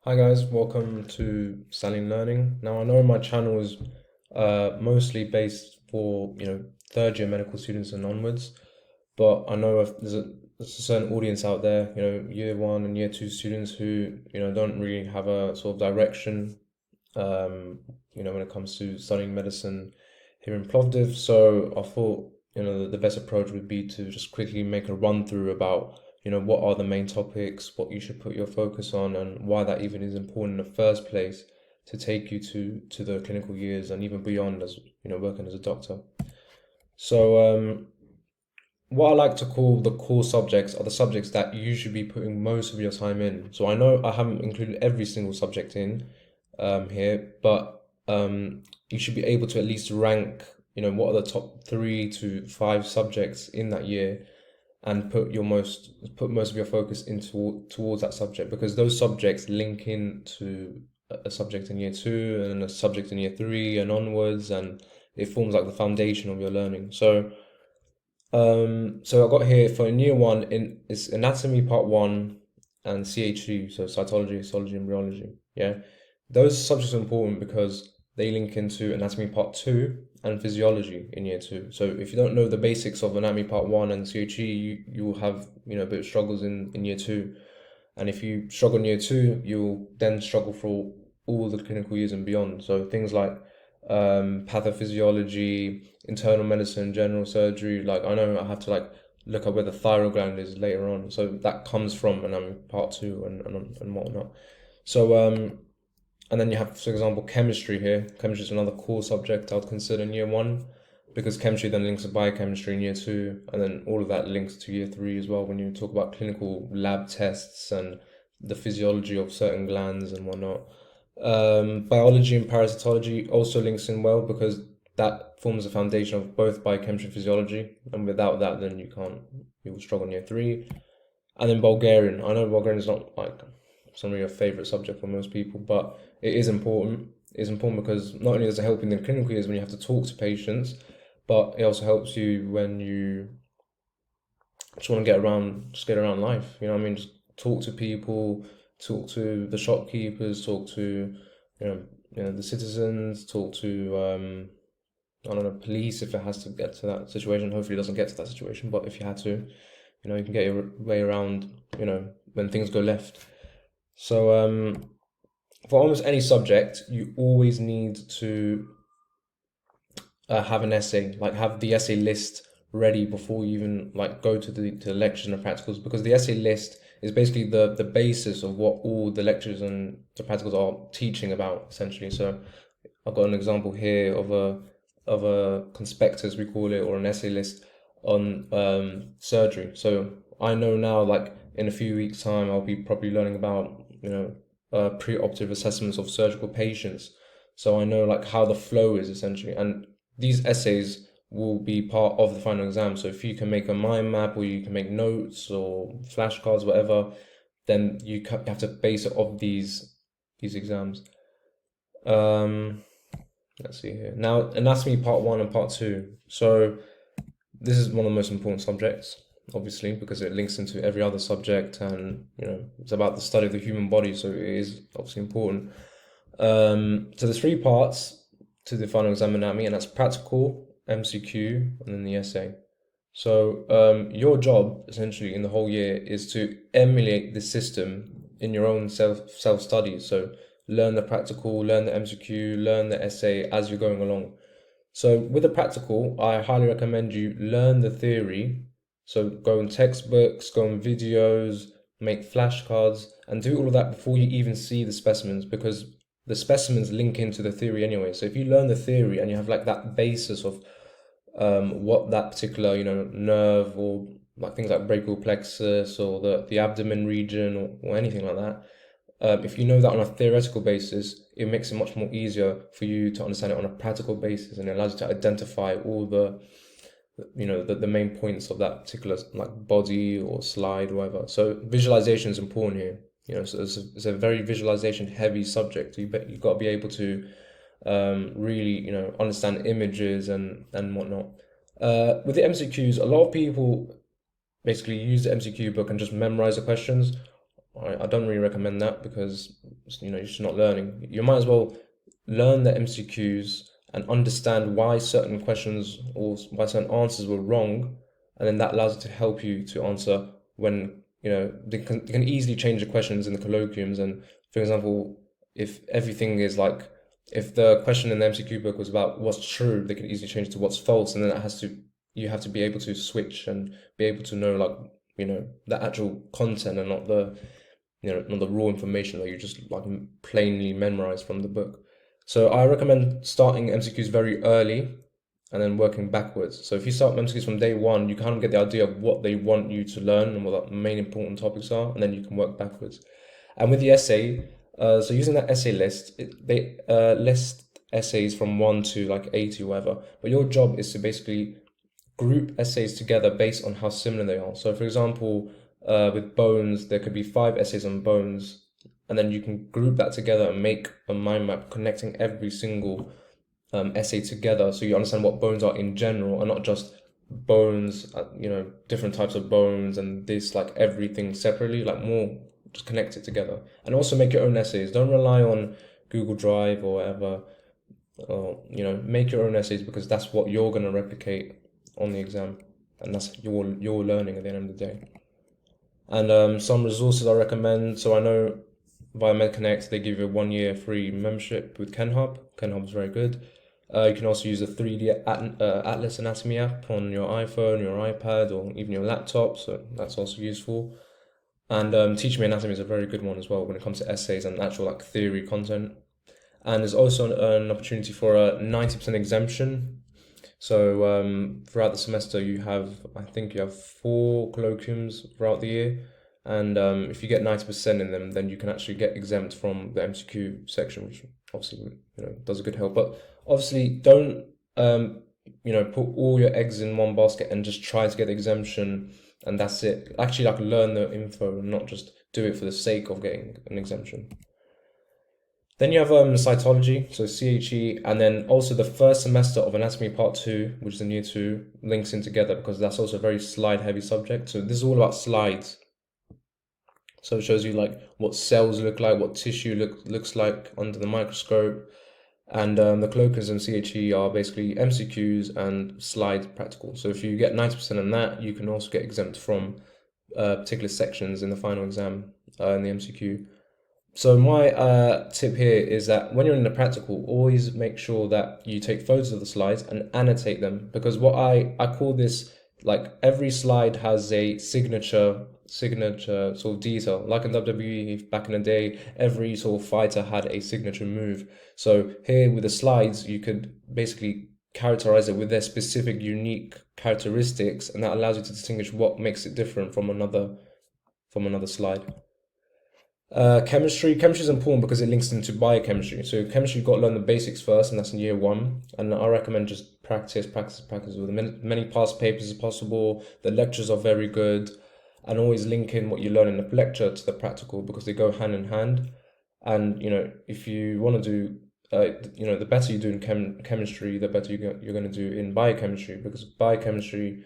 Hi guys, welcome to Selling Learning. Now I know my channel is mostly based for third year medical students and onwards, but I know there's a certain audience out there, year one and year two students who don't really have a sort of direction, when it comes to studying medicine here in Plovdiv. So I thought the best approach would be to just quickly make a run through about what are the main topics, what you should put your focus on, and why that even is important in the first place to take you to the clinical years and even beyond as working as a doctor. So what I like to call the core subjects are the subjects that you should be putting most of your time in. So I know I haven't included every single subject in here, but you should be able to at least rank, what are the top 3 to 5 subjects in that year and put most of your focus into towards that subject because those subjects link into a subject in year two and a subject in year three and onwards, and it forms like the foundation of your learning. So I got here for in year one in it's anatomy part one and CHE, so cytology, histology, embryology. Yeah, those subjects are important because they link into anatomy part two and physiology in year two. So if you don't know the basics of anatomy part one and CHE, you will have a bit of struggles in year two. And if you struggle in year two, you'll then struggle for all the clinical years and beyond. So things like pathophysiology, internal medicine, general surgery. Like I know I have to look up where the thyroid gland is later on. So that comes from part two and whatnot. So and then you have, for example, chemistry here. Chemistry is another core subject I'd consider in year one because chemistry then links to biochemistry in year two, and then all of that links to year three as well when you talk about clinical lab tests and the physiology of certain glands and whatnot. Biology and parasitology also links in well because that forms the foundation of both biochemistry and physiology, and without that, then you will struggle in year three. And then Bulgarian. I know Bulgarian is not like some of your favorite subject for most people, but it is important. It's important because not only does it help in the clinical years when you have to talk to patients, but it also helps you when you just want to get around life. You know what I mean? Just talk to people, talk to the shopkeepers, talk to you know, the citizens, talk to I don't know, police if it has to get to that situation. Hopefully, it doesn't get to that situation, but if you had to, you can get your way around. When things go left. So for almost any subject, you always need to have an essay, like have the essay list ready before you even like go to the lectures and the practicals, because the essay list is basically the basis of what all the lectures and the practicals are teaching about essentially. So I've got an example here of a conspectus we call it, or an essay list on surgery. So I know now, like in a few weeks' time, I'll be probably learning about pre-operative assessments of surgical patients. So I know like how the flow is essentially, and these essays will be part of the final exam. So if you can make a mind map or you can make notes or flashcards, whatever, then you have to base it off these exams. Um, let's see here. Now, anatomy part one and part two. So this is one of the most important subjects, obviously, because it links into every other subject, and it's about the study of the human body, so it is obviously important. So there's 3 parts to the final exam anatomy, and that's practical, MCQ, and then the essay. So your job essentially in the whole year is to emulate the system in your own self study. So learn the practical, learn the MCQ, learn the essay as you're going along. So with the practical, I highly recommend you learn the theory. So go on textbooks, go on videos, make flashcards, and do all of that before you even see the specimens, because the specimens link into the theory anyway. So if you learn the theory and you have like that basis of what that particular nerve, or like things like brachial plexus or the abdomen region, or anything like that, if you know that on a theoretical basis, it makes it much more easier for you to understand it on a practical basis, and it allows you to identify all the main points of that particular like body or slide or whatever. So visualization is important here. So it's a very visualization heavy subject. You got to be able to really understand images and whatnot. With the MCQs, a lot of people basically use the MCQ book and just memorize the questions. I don't really recommend that because you're just not learning. You might as well learn the MCQs and understand why certain questions or why certain answers were wrong, and then that allows it to help you to answer when they can easily change the questions in the colloquiums. And for example, if everything is like if the question in the MCQ book was about what's true, they can easily change to what's false, and then you have to be able to switch and be able to know like the actual content and not the not the raw information that you just like plainly memorize from the book. So I recommend starting MCQs very early and then working backwards. So if you start MCQs from day one, you kind of get the idea of what they want you to learn and what the main important topics are, and then you can work backwards. And with the essay, so using that essay list, they list essays from 1 to like 80 or whatever. But your job is to basically group essays together based on how similar they are. So for example, with bones, there could be 5 essays on bones, and then you can group that together and make a mind map connecting every single essay together, so you understand what bones are in general and not just bones, different types of bones and this like everything separately, like more just connect it together. And also make your own essays. Don't rely on Google Drive or whatever. Or make your own essays because that's what you're gonna replicate on the exam, and that's your learning at the end of the day. And some resources I recommend. So I know via MedConnect they give you a 1 year free membership with KenHub. KenHub is very good. You can also use a 3D Atlas Anatomy app on your iPhone, your iPad, or even your laptop. So that's also useful. And Teach Me Anatomy is a very good one as well when it comes to essays and actual like theory content. And there's also an opportunity for a 90% exemption. So throughout the semester, I think you have 4 colloquiums throughout the year, and if you get 90% in them, then you can actually get exempt from the MCQ section, which obviously does a good help. But obviously, don't put all your eggs in one basket and just try to get the exemption and that's it. Actually, like learn the info and not just do it for the sake of getting an exemption. Then you have cytology, so CHE, and then also the first semester of anatomy part 2, which is in year 2, links in together because that's also a very slide heavy subject. So this is all about slides. So it shows you like what cells look like, what tissue looks like under the microscope. And the colloquiums in CHE are basically MCQs and slide practical. So if you get 90% on that, you can also get exempt from particular sections in the final exam in the MCQ. So my tip here is that when you're in the practical, always make sure that you take photos of the slides and annotate them, because what I call this, like every slide has a signature sort of detail. Like in WWE back in the day, every sort of fighter had a signature move. So here with the slides, you could basically characterize it with their specific unique characteristics, and that allows you to distinguish what makes it different from another slide. Chemistry is important because it links into biochemistry. So chemistry, you've got to learn the basics first, and that's in year 1. And I recommend just practice with many past papers as possible. The lectures are very good, and always link in what you learn in the lecture to the practical because they go hand in hand. And if you want to do, the better you do in chemistry, the better you're going to do in biochemistry, because biochemistry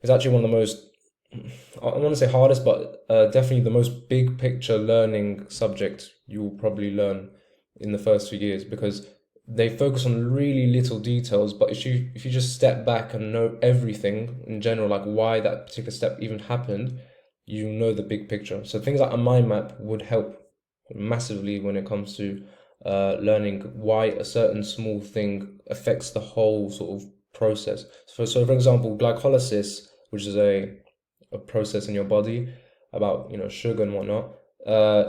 is actually one of the most, I want to say hardest, but definitely the most big picture learning subject you will probably learn in the first few years, because they focus on really little details. But if you just step back and know everything in general, like why that particular step even happened, you know the big picture. So things like a mind map would help massively when it comes to learning why a certain small thing affects the whole sort of process. So for example, glycolysis, which is a process in your body about sugar and whatnot,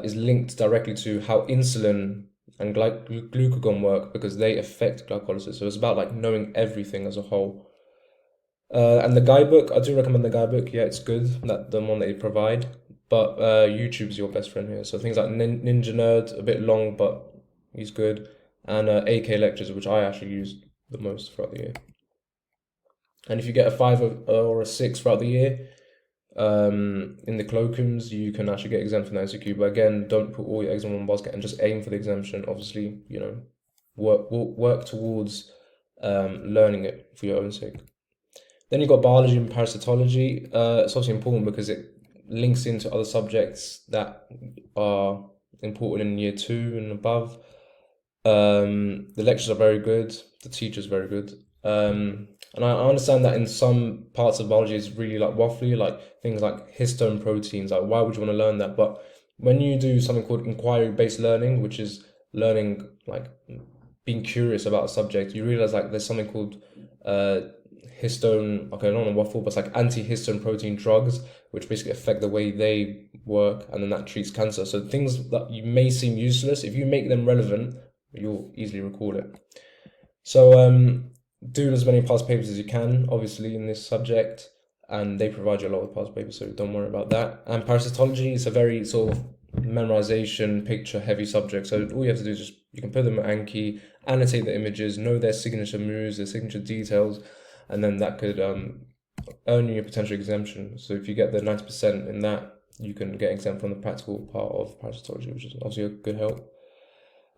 is linked directly to how insulin and glucagon work, because they affect glycolysis. So it's about like knowing everything as a whole. And the guidebook, I do recommend the guidebook. Yeah, it's good, that the one that you provide, but YouTube's your best friend here. So things like Ninja Nerd, a bit long, but he's good, and AK Lectures, which I actually use the most throughout the year. And if you get a 5 or a 6 throughout the year, in the colloquiums, you can actually get exempt from the MCQ. But again, don't put all your eggs in one basket and just aim for the exemption. Obviously, work towards learning it for your own sake. Then you've got biology and parasitology. It's obviously important because it links into other subjects that are important in year 2 and above. The lectures are very good. The teacher's very good. And I understand that in some parts of biology it's really like waffly, like things like histone proteins. Like, why would you want to learn that? But when you do something called inquiry-based learning, which is learning like being curious about a subject, you realize like there's something called histone. Okay, I don't want to waffle, but it's like anti-histone protein drugs, which basically affect the way they work, and then that treats cancer. So things that you may seem useless, if you make them relevant, you'll easily recall it. So do as many past papers as you can, obviously, in this subject, and they provide you a lot of past papers, so don't worry about that. And parasitology is a very sort of memorization, picture heavy subject. So all you have to do is just, you can put them at Anki, annotate the images, know their signature moves, their signature details, and then that could earn you a potential exemption. So if you get the 90% in that, you can get exempt from the practical part of parasitology, which is obviously a good help.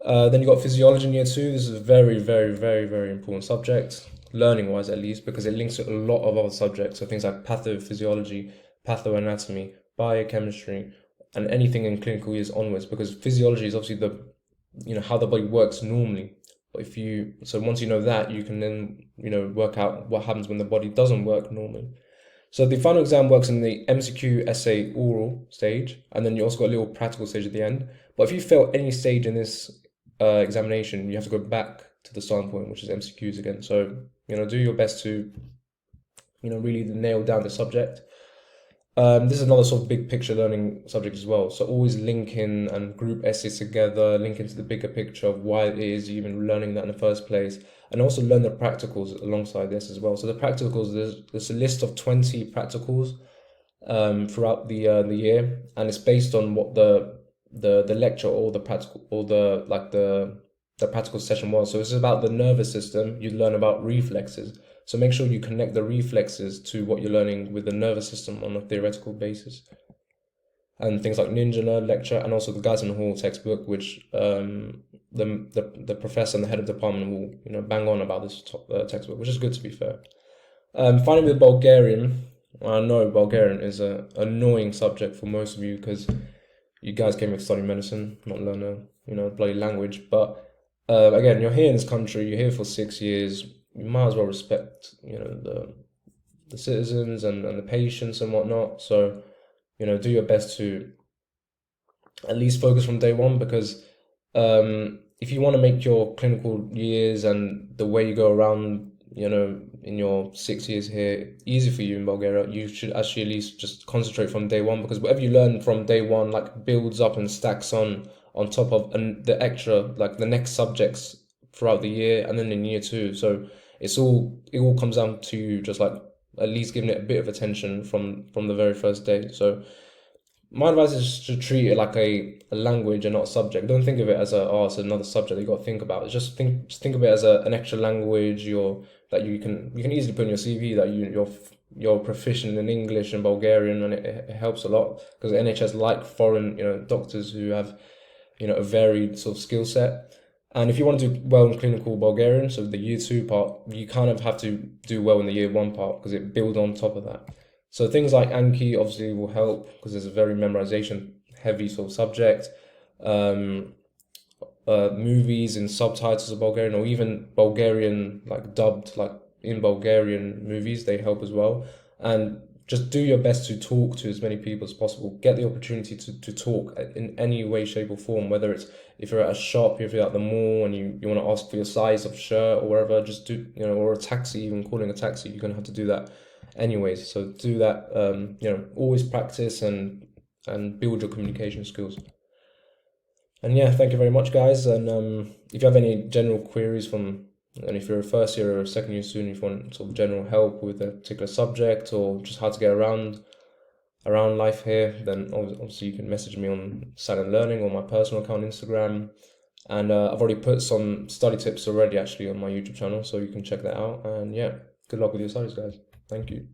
Then you got physiology in year 2. This is a very, very, very, very important subject, learning wise at least, because it links to a lot of other subjects. So things like pathophysiology, pathoanatomy, biochemistry, and anything in clinical years onwards, because physiology is obviously how the body works normally. But so once you know that, you can then, work out what happens when the body doesn't work normally. So the final exam works in the MCQ, essay, oral stage, and then you also got a little practical stage at the end. But if you fail any stage in this examination, you have to go back to the starting point, which is MCQs again. So, do your best to, really nail down the subject. This is another sort of big picture learning subject as well. So always link in and group essays together, link into the bigger picture of why it is you're even learning that in the first place, and also learn the practicals alongside this as well. So the practicals, there's a list of 20 practicals throughout the year, and it's based on what the lecture or the practical or the practical session was. So it's about the nervous system. You learn about reflexes. So make sure you connect the reflexes to what you're learning with the nervous system on a theoretical basis. And things like Ninja Nerd lecture, and also the Guys in the Hall textbook, which the professor and the head of department will bang on about this textbook, which is good, to be fair. Finally, with Bulgarian, I know Bulgarian is an annoying subject for most of you because you guys came here to study medicine, not learn a bloody language. But again, you're here in this country, you're here for 6 years. You might as well respect, the citizens and the patients and whatnot. So, do your best to at least focus from day one, because if you want to make your clinical years and the way you go around, in your 6 years here easy for you in Bulgaria, you should actually at least just concentrate from day one, because whatever you learn from day one like builds up and stacks on top of the extra, like the next subjects throughout the year and then in year 2. So it all comes down to just like at least giving it a bit of attention from the very first day. So my advice is to treat it like a language and not a subject. Don't think of it as it's another subject that you got to think about. Just think of it as an extra language that you can easily put in your CV that you're proficient in English and Bulgarian, and it helps a lot because the NHS like foreign doctors who have a varied sort of skill set. And if you want to do well in clinical Bulgarian, so the year 2 part, you kind of have to do well in the year 1 part because it builds on top of that. So things like Anki obviously will help because it's a very memorization heavy sort of subject. Movies and subtitles of Bulgarian, or even Bulgarian like dubbed like in Bulgarian movies, they help as well. And just do your best to talk to as many people as possible. Get the opportunity to talk in any way, shape or form, whether it's if you're at a shop, if you're at the mall and you want to ask for your size of shirt or whatever, just do, or a taxi, even calling a taxi, you're going to have to do that anyways. So do that, always practice and build your communication skills. And yeah, thank you very much, guys. And if you have any general queries and if you're a first year or a second year student, if you want sort of general help with a particular subject or just how to get around life here, then obviously you can message me on Silent Learning or my personal account on Instagram. And I've already put some study tips already actually on my YouTube channel, so you can check that out. And yeah, good luck with your studies, guys. Thank you.